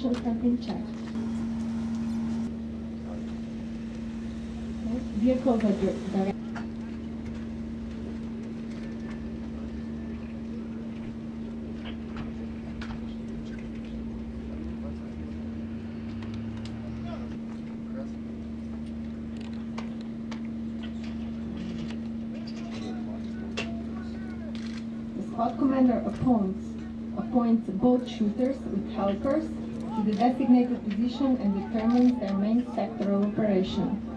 positions have been checked. Vehicles are directed. The squad commander appoints both shooters with helpers to the designated position and determines their main sector of operation.